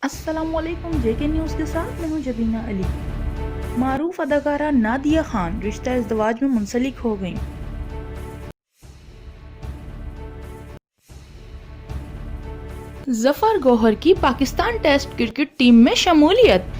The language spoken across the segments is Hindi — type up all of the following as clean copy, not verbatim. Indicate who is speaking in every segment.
Speaker 1: अस्सलामुअलैकुम जेके न्यूज़ के साथ मैं हूं जबीना अली। मारूफ अदाकारा नादिया खान रिश्ता इज़्दवाज में मुंसलिक हो गईं। जफर गौहर की पाकिस्तान टेस्ट क्रिकेट टीम में शमूलियत।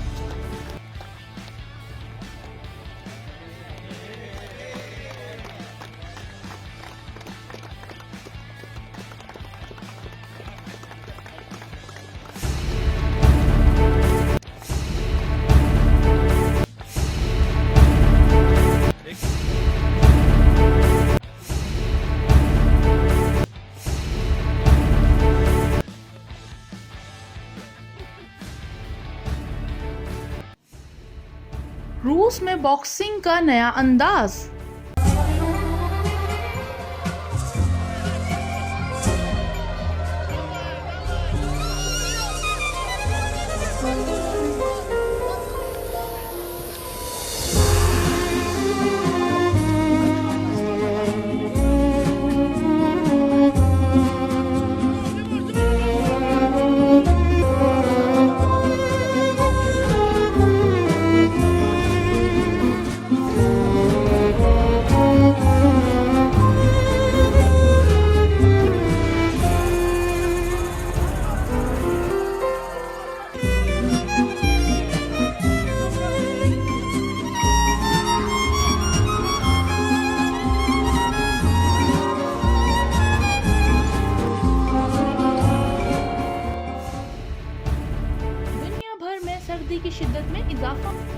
Speaker 1: रूस में बॉक्सिंग का नया अंदाज। दुनिया भर में सर्दी की शिद्दत में इजाफा।